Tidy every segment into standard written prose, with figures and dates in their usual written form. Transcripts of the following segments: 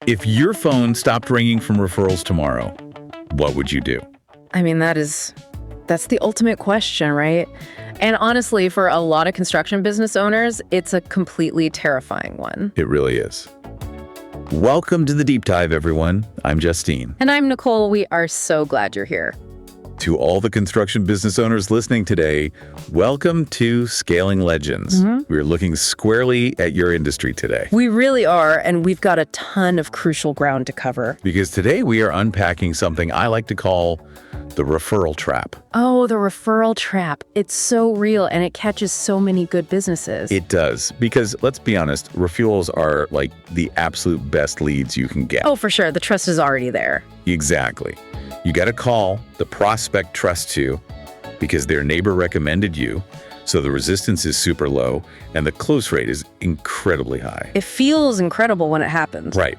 If your phone stopped ringing from referrals tomorrow, what would you do? I mean, that's the ultimate question, right? And honestly, for a lot of construction business owners, it's a completely terrifying one. It really is. Welcome to the Deep Dive, everyone. I'm Justine. And I'm Nicole. We are so glad you're here. To all the construction business owners listening today, welcome to Scaling Legends. We're looking squarely at your industry today. We really are, and we've got a ton of crucial ground to cover. Because today we are unpacking something I like to call the referral trap. Oh, the referral trap. It's so real, and it catches so many good businesses. It does, because let's be honest, referrals are like the absolute best leads you can get. Oh, for sure. The trust is already there. Exactly. You got a call, the prospect trusts you because their neighbor recommended you, so the resistance is super low and the close rate is incredibly high. It feels incredible when it happens. Right,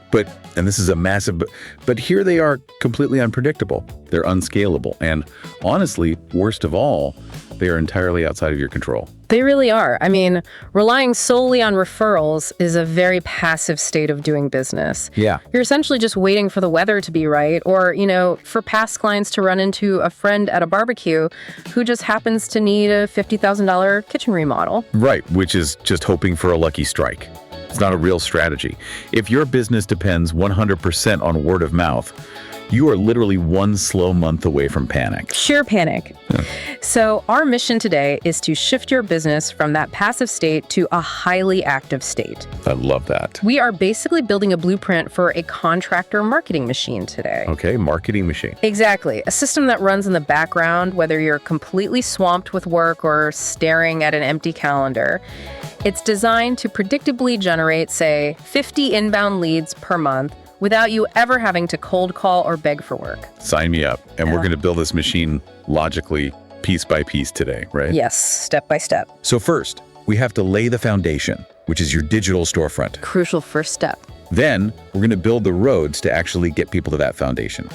and this is a massive, but here they are completely unpredictable. They're unscalable, and honestly, worst of all, they are entirely outside of your control. They really are. I mean, relying solely on referrals is a very passive state of doing business. Yeah. You're essentially just waiting for the weather to be right, or, for past clients to run into a friend at a barbecue who just happens to need a $50,000 kitchen remodel. Right, which is just hoping for a lucky strike. It's not a real strategy. If your business depends 100% on word of mouth, you are literally one slow month away from panic. Sheer panic. Yeah. So our mission today is to shift your business from that passive state to a highly active state. I love that. We are basically building a blueprint for a contractor marketing machine today. Okay, marketing machine. Exactly. A system that runs in the background, whether you're completely swamped with work or staring at an empty calendar. It's designed to predictably generate, say, 50 inbound leads per month, without you ever having to cold call or beg for work. Sign me up. And we're going to build this machine logically, piece by piece today, right? Yes, step by step. So first, we have to lay the foundation, which is your digital storefront. Crucial first step. Then we're going to build the roads to actually get people to that foundation.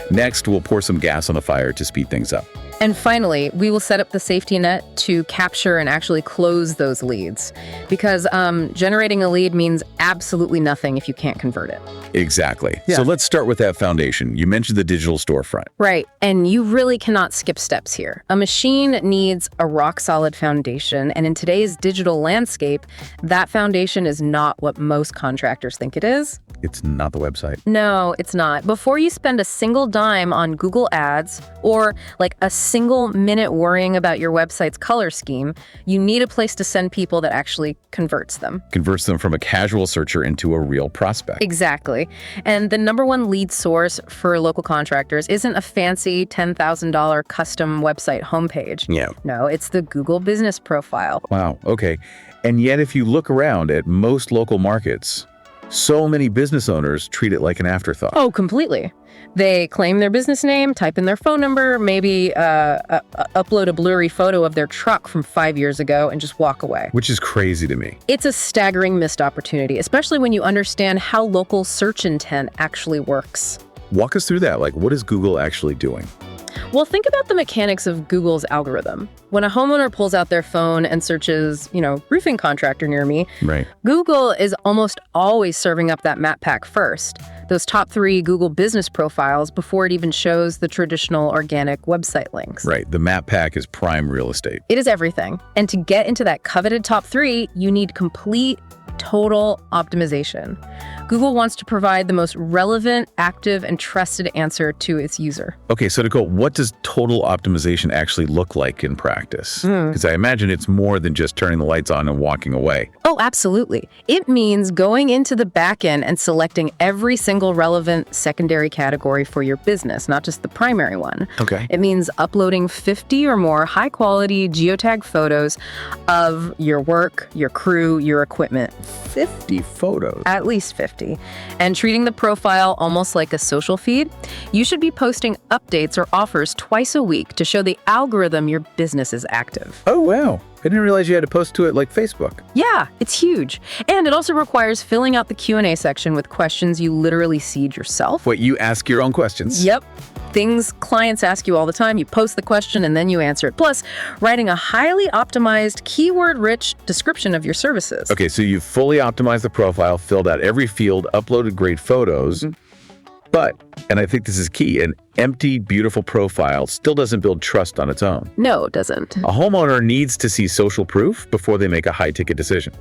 Next, we'll pour some gas on the fire to speed things up. And finally, we will set up the safety net to capture and actually close those leads. Because generating a lead means absolutely nothing if you can't convert it. Exactly. Yeah. So let's start with that foundation. You mentioned the digital storefront. Right. And you really cannot skip steps here. A machine needs a rock-solid foundation. And in today's digital landscape, that foundation is not what most contractors think it is. It's not the website. No, it's not. Before you spend a single dime on Google Ads or like a single minute worrying about your website's color scheme, you need a place to send people that actually converts them. Converts them from a casual searcher into a real prospect. Exactly. And the number one lead source for local contractors isn't a fancy $10,000 custom website homepage. Yeah. No, it's the Google business profile. Wow. Okay. And yet, if you look around at most local markets, so many business owners treat it like an afterthought. Oh, completely. They claim their business name, type in their phone number, maybe upload a blurry photo of their truck from 5 years ago and just walk away. Which is crazy to me. It's a staggering missed opportunity, especially when you understand how local search intent actually works. Walk us through that. Like, what is Google actually doing? Well, think about the mechanics of Google's algorithm. When a homeowner pulls out their phone and searches, roofing contractor near me, right, Google is almost always serving up that map pack first, those top 3 Google business profiles before it even shows the traditional organic website links. Right. The map pack is prime real estate. It is everything. And to get into that coveted top 3, you need complete total optimization. Google wants to provide the most relevant, active, and trusted answer to its user. Okay, so Nicole, what does total optimization actually look like in practice? Because I imagine it's more than just turning the lights on and walking away. Oh, absolutely. It means going into the back end and selecting every single relevant secondary category for your business, not just the primary one. Okay. It means uploading 50 or more high-quality geotag photos of your work, your crew, your equipment. 50 photos? At least 50. And treating the profile almost like a social feed, you should be posting updates or offers twice a week to show the algorithm your business is active. Oh, wow. I didn't realize you had to post to it like Facebook. Yeah, it's huge. And it also requires filling out the Q&A section with questions you literally seed yourself. Wait, you ask your own questions? Yep. things clients ask you all the time. You post the question and then you answer it. Plus, writing a highly optimized, keyword-rich description of your services. Okay, so you've fully optimized the profile, filled out every field, uploaded great photos. But, and I think this is key, an empty, beautiful profile still doesn't build trust on its own. No, it doesn't. A homeowner needs to see social proof before they make a high-ticket decision.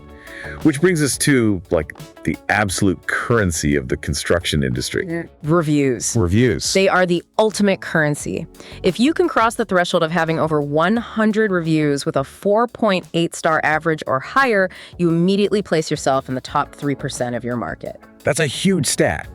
Which brings us to, like, the absolute currency of the construction industry. Reviews. Reviews. They are the ultimate currency. If you can cross the threshold of having over 100 reviews with a 4.8 star average or higher, you immediately place yourself in the top 3% of your market. That's a huge stat.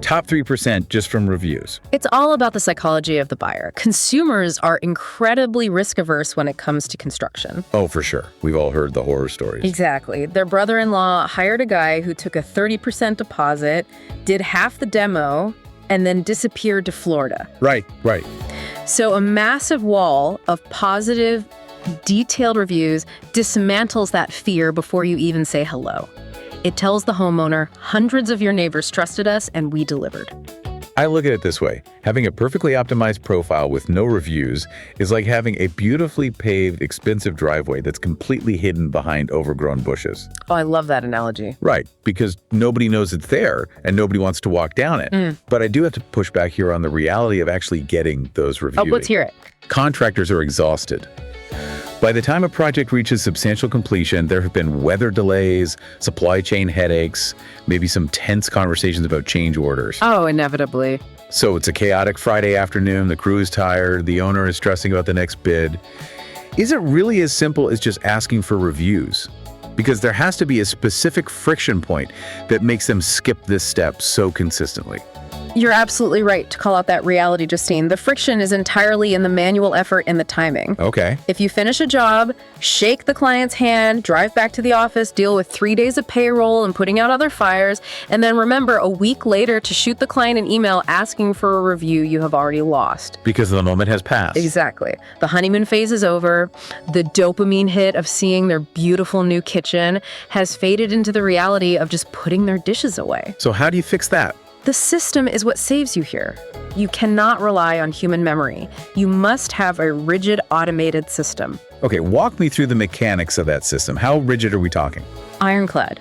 Top 3% just from reviews. It's all about the psychology of the buyer. Consumers are incredibly risk-averse when it comes to construction. Oh, for sure. We've all heard the horror stories. Exactly. Their brother-in-law hired a guy who took a 30% deposit, did half the demo, and then disappeared to Florida. Right. So a massive wall of positive, detailed reviews dismantles that fear before you even say hello. It tells the homeowner, hundreds of your neighbors trusted us and we delivered. I look at it this way. Having a perfectly optimized profile with no reviews is like having a beautifully paved, expensive driveway that's completely hidden behind overgrown bushes. Oh, I love that analogy. Right, because nobody knows it's there and nobody wants to walk down it. But I do have to push back here on the reality of actually getting those reviews. Oh, let's hear it. Contractors are exhausted. By the time a project reaches substantial completion, there have been weather delays, supply chain headaches, maybe some tense conversations about change orders. Oh, inevitably. So it's a chaotic Friday afternoon, the crew is tired, the owner is stressing about the next bid. Is it really as simple as just asking for reviews? Because there has to be a specific friction point that makes them skip this step so consistently. You're absolutely right to call out that reality, Justine. The friction is entirely in the manual effort and the timing. Okay. If you finish a job, shake the client's hand, drive back to the office, deal with 3 days of payroll and putting out other fires, and then remember a week later to shoot the client an email asking for a review, you have already lost. Because the moment has passed. Exactly. The honeymoon phase is over. The dopamine hit of seeing their beautiful new kitchen has faded into the reality of just putting their dishes away. So how do you fix that? The system is what saves you here. You cannot rely on human memory. You must have a rigid, automated system. Okay, walk me through the mechanics of that system. How rigid are we talking? Ironclad.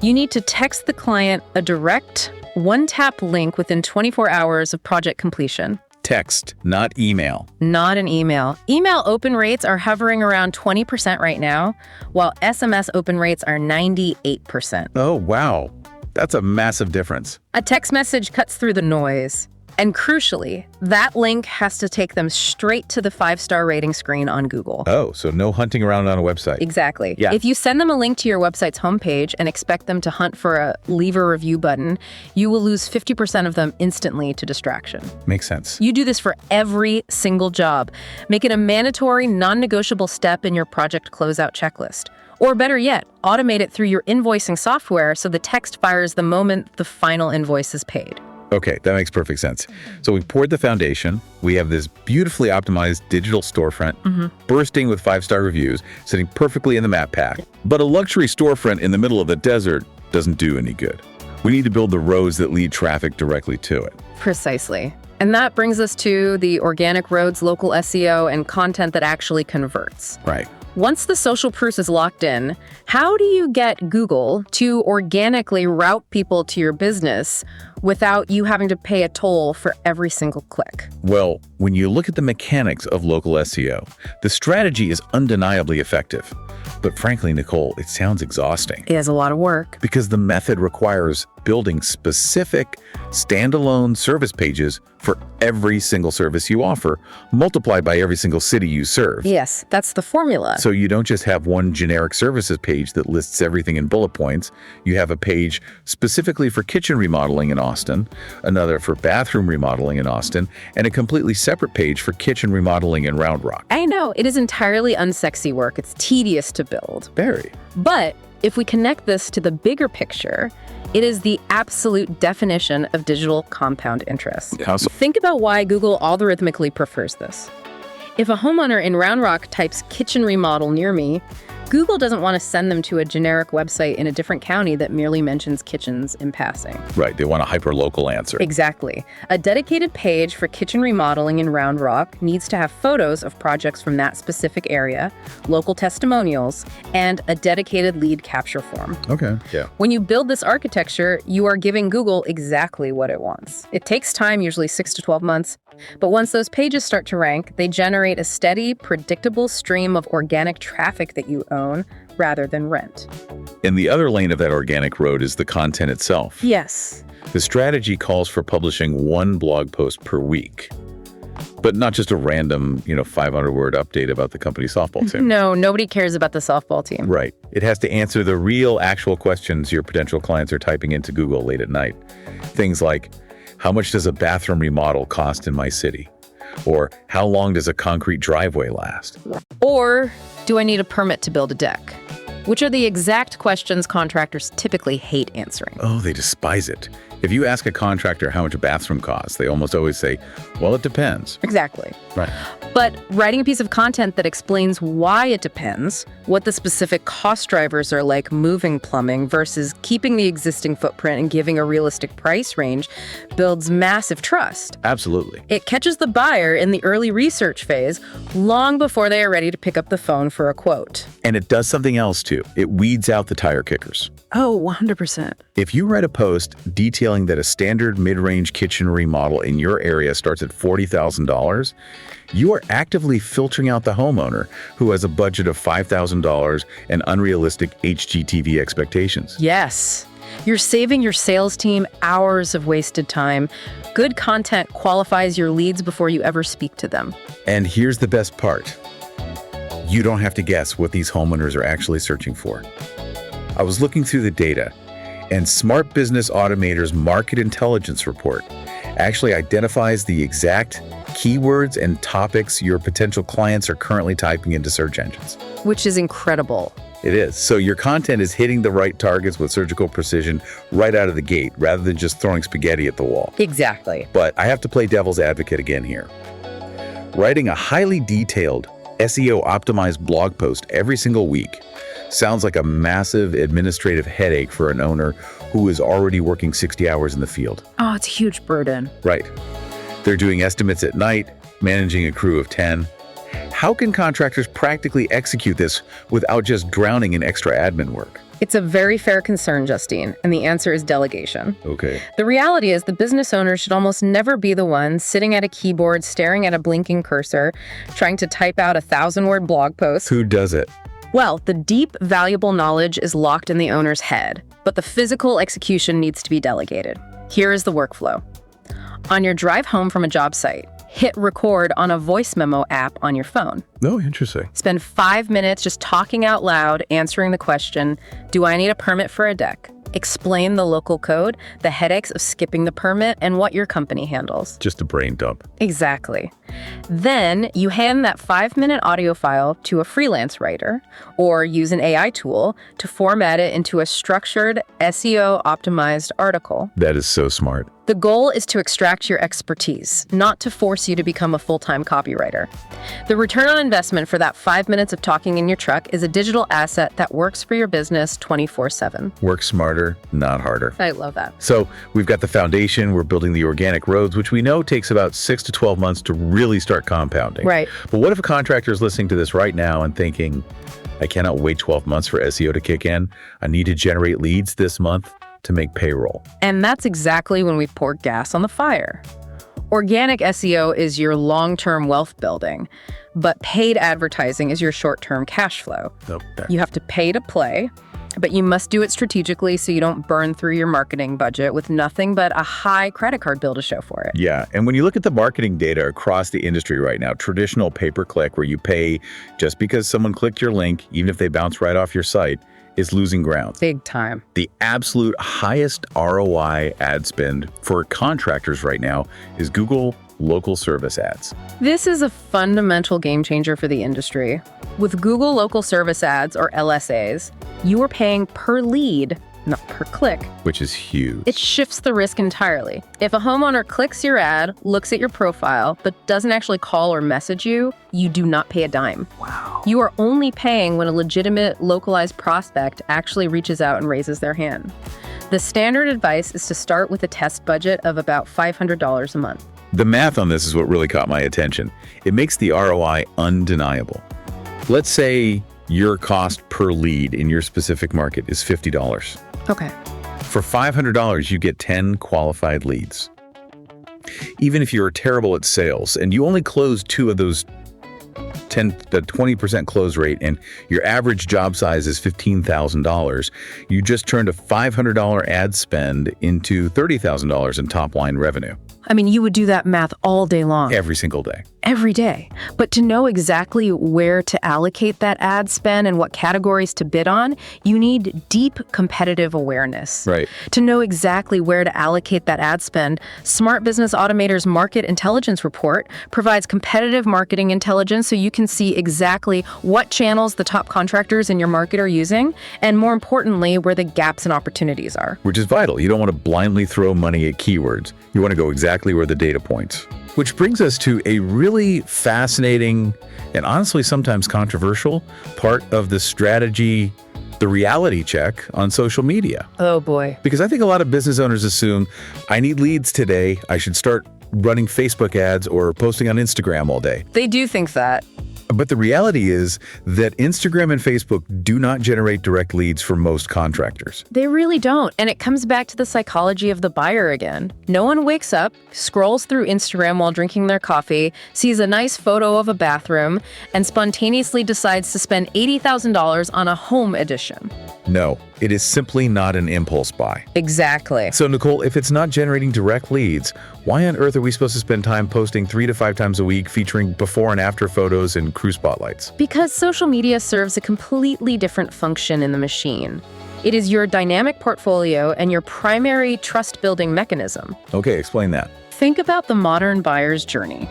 You need to text the client a direct, one-tap link within 24 hours of project completion. Text, not email. Not an email. Email open rates are hovering around 20% right now, while SMS open rates are 98%. Oh, wow. That's a massive difference. A text message cuts through the noise. And crucially, that link has to take them straight to the 5-star rating screen on Google. Oh, so no hunting around on a website. Exactly. Yeah. If you send them a link to your website's homepage and expect them to hunt for a leave a review button, you will lose 50% of them instantly to distraction. Makes sense. You do this for every single job. Make it a mandatory, non-negotiable step in your project closeout checklist. Or better yet, automate it through your invoicing software so the text fires the moment the final invoice is paid. Okay, that makes perfect sense. So we poured the foundation. We have this beautifully optimized digital storefront, bursting with 5-star reviews, sitting perfectly in the map pack. But a luxury storefront in the middle of the desert doesn't do any good. We need to build the roads that lead traffic directly to it. Precisely. And that brings us to the organic roads, local SEO, and content that actually converts. Right. Once the social proof is locked in, how do you get Google to organically route people to your business without you having to pay a toll for every single click? Well, when you look at the mechanics of local SEO, the strategy is undeniably effective. But frankly, Nicole, it sounds exhausting. It has a lot of work. Because the method requires building specific, standalone service pages for every single service you offer, multiplied by every single city you serve. Yes, that's the formula. So you don't just have one generic services page that lists everything in bullet points. You have a page specifically for kitchen remodeling in Austin, another for bathroom remodeling in Austin, and a completely separate page for kitchen remodeling in Round Rock. I know, it is entirely unsexy work. It's tedious to build. Very. But if we connect this to the bigger picture, it is the absolute definition of digital compound interest. How so? Think about why Google algorithmically prefers this. If a homeowner in Round Rock types kitchen remodel near me, Google doesn't want to send them to a generic website in a different county that merely mentions kitchens in passing. Right, they want a hyper-local answer. Exactly. A dedicated page for kitchen remodeling in Round Rock needs to have photos of projects from that specific area, local testimonials, and a dedicated lead capture form. Okay, yeah. When you build this architecture, you are giving Google exactly what it wants. It takes time, usually 6 to 12 months, but once those pages start to rank, they generate a steady, predictable stream of organic traffic that you own rather than rent. And the other lane of that organic road is the content itself. Yes. The strategy calls for publishing one blog post per week, but not just a random, 500-word update about the company softball team. No, nobody cares about the softball team. Right. It has to answer the real, actual questions your potential clients are typing into Google late at night. Things like, how much does a bathroom remodel cost in my city? Or how long does a concrete driveway last? Or, do I need a permit to build a deck? Which are the exact questions contractors typically hate answering. Oh, they despise it. If you ask a contractor how much a bathroom costs, they almost always say, well, it depends. Exactly. Right. But writing a piece of content that explains why it depends, what the specific cost drivers are like moving plumbing versus keeping the existing footprint and giving a realistic price range builds massive trust. Absolutely. It catches the buyer in the early research phase long before they are ready to pick up the phone for a quote. And it does something else too. It weeds out the tire kickers. Oh, 100%. If you write a post detailing that a standard mid-range kitchen remodel in your area starts at $40,000, you are actively filtering out the homeowner who has a budget of $5,000 and unrealistic HGTV expectations. Yes. You're saving your sales team hours of wasted time. Good content qualifies your leads before you ever speak to them. And here's the best part. You don't have to guess what these homeowners are actually searching for. I was looking through the data, and Smart Business Automator's Market Intelligence Report actually identifies the exact keywords and topics your potential clients are currently typing into search engines. Which is incredible. It is. So your content is hitting the right targets with surgical precision right out of the gate, rather than just throwing spaghetti at the wall. Exactly. But I have to play devil's advocate again here. Writing a highly detailed SEO-optimized blog post every single week sounds like a massive administrative headache for an owner who is already working 60 hours in the field. Oh, it's a huge burden. Right. They're doing estimates at night, managing a crew of 10. How can contractors practically execute this without just drowning in extra admin work? It's a very fair concern, Justine, and the answer is delegation. Okay. The reality is the business owner should almost never be the one sitting at a keyboard, staring at a blinking cursor, trying to type out a 1,000-word blog post. Who does it? Well, the deep, valuable knowledge is locked in the owner's head, but the physical execution needs to be delegated. Here is the workflow. On your drive home from a job site, hit record on a voice memo app on your phone. Oh, interesting. Spend 5 minutes just talking out loud, answering the question, do I need a permit for a deck? Explain the local code, the headaches of skipping the permit, and what your company handles. Just a brain dump. Exactly. Then you hand that 5-minute audio file to a freelance writer or use an AI tool to format it into a structured, SEO-optimized article. That is so smart. The goal is to extract your expertise, not to force you to become a full-time copywriter. The return on investment for that 5 minutes of talking in your truck is a digital asset that works for your business 24/7. Work smarter, not harder. I love that. So we've got the foundation, we're building the organic roads, which we know takes about 6 to 12 months to really start compounding. Right. But what if a contractor is listening to this right now and thinking, I cannot wait 12 months for SEO to kick in. I need to generate leads this month to make payroll. And that's exactly when we pour gas on the fire. Organic SEO is your long-term wealth building, but paid advertising is your short-term cash flow. Okay. You have to pay to play, but you must do it strategically so you don't burn through your marketing budget with nothing but a high credit card bill to show for it. Yeah, and when you look at the marketing data across the industry right now, traditional pay-per-click where you pay just because someone clicked your link, even if they bounce right off your site, is losing ground. Big time. The absolute highest ROI ad spend for contractors right now is Google local service ads. This is a fundamental game changer for the industry. With Google Local Service Ads, or LSAs, you are paying per lead not per click. Which is huge. It shifts the risk entirely. If a homeowner clicks your ad, looks at your profile, but doesn't actually call or message you, you do not pay a dime. Wow. You are only paying when a legitimate, localized prospect actually reaches out and raises their hand. The standard advice is to start with a test budget of about $500 a month. The math on this is what really caught my attention. It makes the ROI undeniable. Let's say your cost per lead in your specific market is $50. Okay. For $500, you get 10 qualified leads. Even if you're terrible at sales and you only close 2 of those 20% close rate and your average job size is $15,000, you just turned a $500 ad spend into $30,000 in top line revenue. I mean, you would do that math all day long. Every single day. Every day. But to know exactly where to allocate that ad spend and what categories to bid on, you need deep competitive awareness. Right. To know exactly where to allocate that ad spend, Smart Business Automator's Market Intelligence Report provides competitive marketing intelligence so you can see exactly what channels the top contractors in your market are using, and more importantly, where the gaps and opportunities are. Which is vital. You don't want to blindly throw money at keywords. You want to go exactly where the data points. Which brings us to a really fascinating and honestly sometimes controversial part of the strategy, the reality check on social media. Oh boy. Because I think a lot of business owners assume, I need leads today, I should start running Facebook ads or posting on Instagram all day. They do think that. But the reality is that Instagram and Facebook do not generate direct leads for most contractors. They really don't. And it comes back to the psychology of the buyer again. No one wakes up, scrolls through Instagram while drinking their coffee, sees a nice photo of a bathroom, and spontaneously decides to spend $80,000 on a home edition. No, it is simply not an impulse buy. Exactly. So Nicole, if it's not generating direct leads, why on earth are we supposed to spend time posting 3 to 5 times a week featuring before and after photos and crew spotlights? Because social media serves a completely different function in the machine. It is your dynamic portfolio and your primary trust-building mechanism. Okay, explain that. Think about the modern buyer's journey.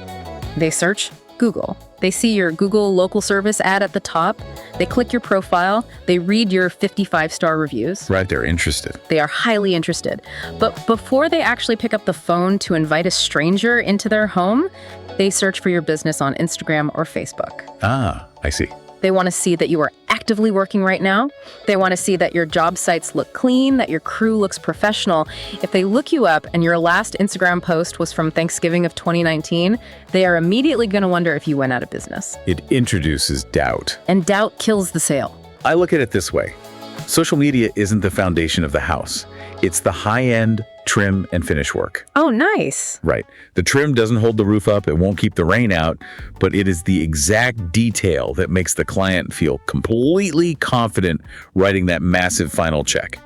They search Google. They see your Google local service ad at the top. They click your profile. They read your 55-star reviews. Right, they're interested. They are highly interested. But before they actually pick up the phone to invite a stranger into their home, they search for your business on Instagram or Facebook. Ah, I see. They want to see that you are actively working right now. They want to see that your job sites look clean, that your crew looks professional. If they look you up and your last Instagram post was from Thanksgiving of 2019, they are immediately going to wonder if you went out of business. It introduces doubt. And doubt kills the sale. I look at it this way. Social media isn't the foundation of the house. It's the high-end trim and finish work. Oh, nice. Right. The trim doesn't hold the roof up, it won't keep the rain out, but it is the exact detail that makes the client feel completely confident writing that massive final check.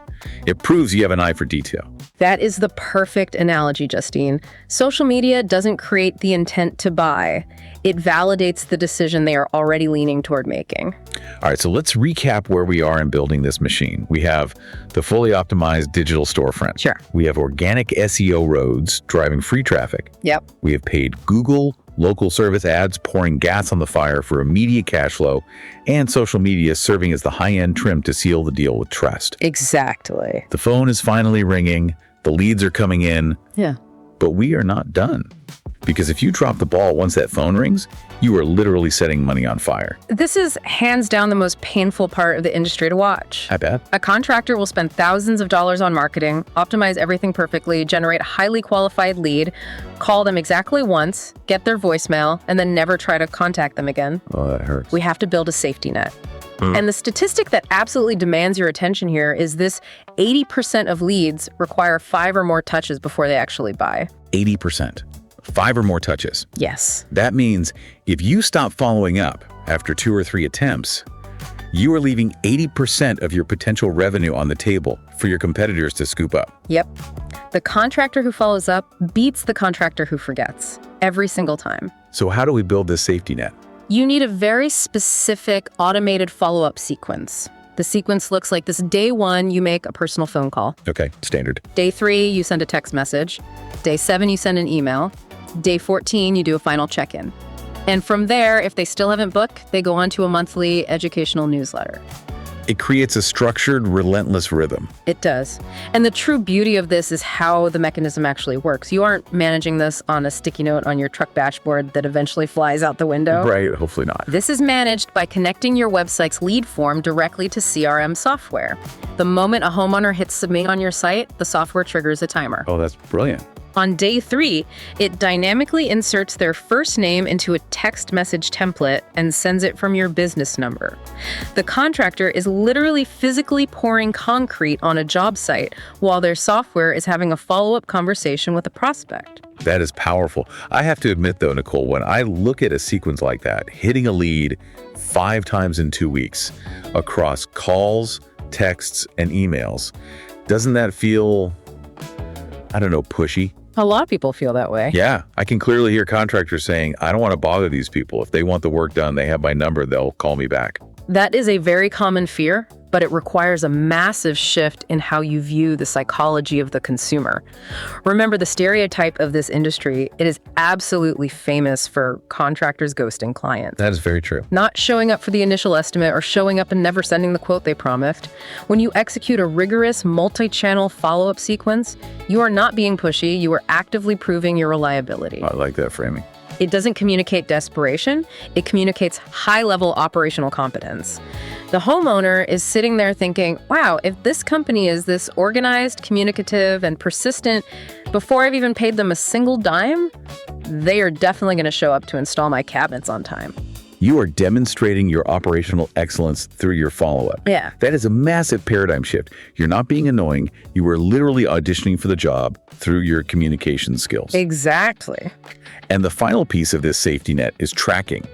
It proves you have an eye for detail. That is the perfect analogy, Justine. Social media doesn't create the intent to buy. It validates the decision they are already leaning toward making. All right, so let's recap where we are in building this machine. We have the fully optimized digital storefront. Sure. We have organic SEO roads driving free traffic. Yep. We have paid Google local service ads pouring gas on the fire for immediate cash flow, and social media serving as the high-end trim to seal the deal with trust. Exactly. The phone is finally ringing, the leads are coming in, Yeah. but we are not done. Because if you drop the ball once that phone rings, you are literally setting money on fire. This is hands down the most painful part of the industry to watch. I bet. A contractor will spend thousands of dollars on marketing, optimize everything perfectly, generate a highly qualified lead, call them exactly once, get their voicemail, and then never try to contact them again. Oh, that hurts. We have to build a safety net. And the statistic that absolutely demands your attention here is this: 80% of leads require 5 or more touches before they actually buy. 80%. 5 or more touches. Yes. That means if you stop following up after 2 or 3 attempts, you are leaving 80% of your potential revenue on the table for your competitors to scoop up. Yep. The contractor who follows up beats the contractor who forgets every single time. So how do we build this safety net? You need a very specific automated follow-up sequence. The sequence looks like this: day 1, you make a personal phone call. Okay, standard. Day 3, you send a text message. Day 7, you send an email. Day 14, you do a final check-in. And from there, if they still haven't booked, they go on to a monthly educational newsletter. It creates a structured, relentless rhythm. It does. And the true beauty of this is how the mechanism actually works. You aren't managing this on a sticky note on your truck dashboard that eventually flies out the window. Right, hopefully not. This is managed by connecting your website's lead form directly to CRM software. The moment a homeowner hits submit on your site, the software triggers a timer. Oh, that's brilliant. On day 3, it dynamically inserts their first name into a text message template and sends it from your business number. The contractor is literally physically pouring concrete on a job site while their software is having a follow-up conversation with a prospect. That is powerful. I have to admit, though, Nicole, when I look at a sequence like that, hitting a lead 5 times in 2 weeks across calls, texts, and emails, doesn't that feel, I don't know, pushy? A lot of people feel that way. Yeah, I can clearly hear contractors saying, I don't want to bother these people. If they want the work done, they have my number, they'll call me back. That is a very common fear, but it requires a massive shift in how you view the psychology of the consumer. Remember the stereotype of this industry, it is absolutely famous for contractors ghosting clients. That is very true. Not showing up for the initial estimate or showing up and never sending the quote they promised. When you execute a rigorous multi-channel follow-up sequence, you are not being pushy, you are actively proving your reliability. I like that framing. It doesn't communicate desperation, it communicates high-level operational competence. The homeowner is sitting there thinking, wow, if this company is this organized, communicative, and persistent, before I've even paid them a single dime, they are definitely going to show up to install my cabinets on time. You are demonstrating your operational excellence through your follow-up. Yeah. That is a massive paradigm shift. You're not being annoying. You are literally auditioning for the job through your communication skills. Exactly. And the final piece of this safety net is tracking.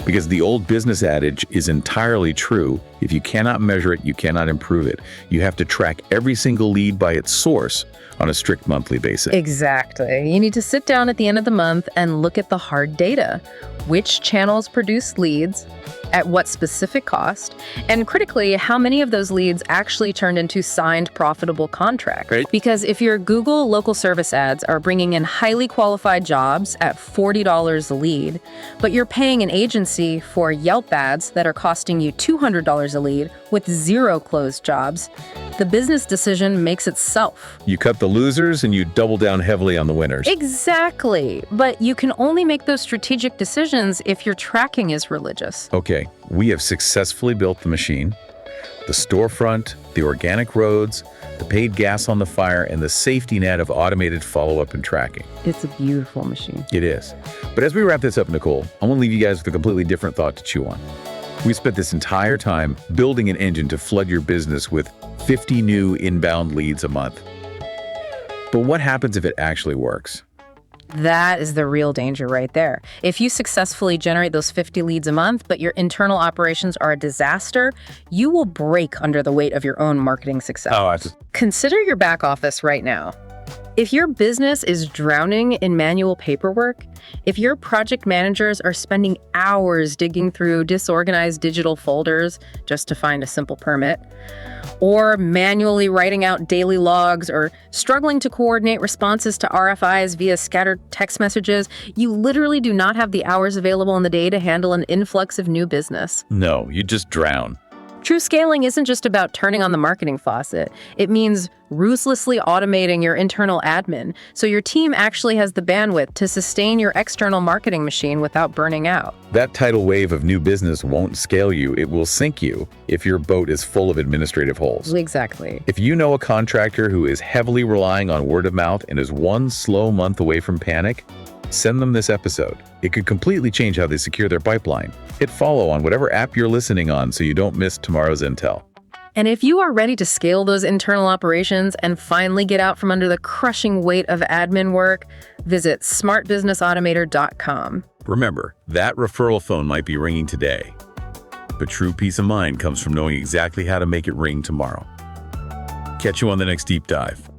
Because the old business adage is entirely true. If you cannot measure it, you cannot improve it. You have to track every single lead by its source on a strict monthly basis. Exactly. You need to sit down at the end of the month and look at the hard data. Which channels produce leads, at what specific cost, and critically, how many of those leads actually turned into signed profitable contracts. Right. Because if your Google local service ads are bringing in highly qualified jobs at $40 a lead, but you're paying an agency for Yelp ads that are costing you $200 a lead with 0 closed jobs, the business decision makes itself. You cut the losers and you double down heavily on the winners. Exactly. But you can only make those strategic decisions if your tracking is religious. Okay, we have successfully built the machine, the storefront, the organic roads, the paid gas on the fire, and the safety net of automated follow-up and tracking. It's a beautiful machine. It is. But as we wrap this up, Nicole, I want to leave you guys with a completely different thought to chew on. We spent this entire time building an engine to flood your business with 50 new inbound leads a month. But what happens if it actually works? That is the real danger right there. If you successfully generate those 50 leads a month, but your internal operations are a disaster, you will break under the weight of your own marketing success. Consider your back office right now. If your business is drowning in manual paperwork, if your project managers are spending hours digging through disorganized digital folders just to find a simple permit, or manually writing out daily logs, or struggling to coordinate responses to RFIs via scattered text messages, you literally do not have the hours available in the day to handle an influx of new business. No, you just drown. True scaling isn't just about turning on the marketing faucet. It means ruthlessly automating your internal admin so your team actually has the bandwidth to sustain your external marketing machine without burning out. That tidal wave of new business won't scale you, it will sink you if your boat is full of administrative holes. Exactly. If you know a contractor who is heavily relying on word of mouth and is one slow month away from panic, send them this episode. It could completely change how they secure their pipeline. Hit follow on whatever app you're listening on so you don't miss tomorrow's intel. And if you are ready to scale those internal operations and finally get out from under the crushing weight of admin work, visit smartbusinessautomator.com. Remember, that referral phone might be ringing today, but true peace of mind comes from knowing exactly how to make it ring tomorrow. Catch you on the next deep dive.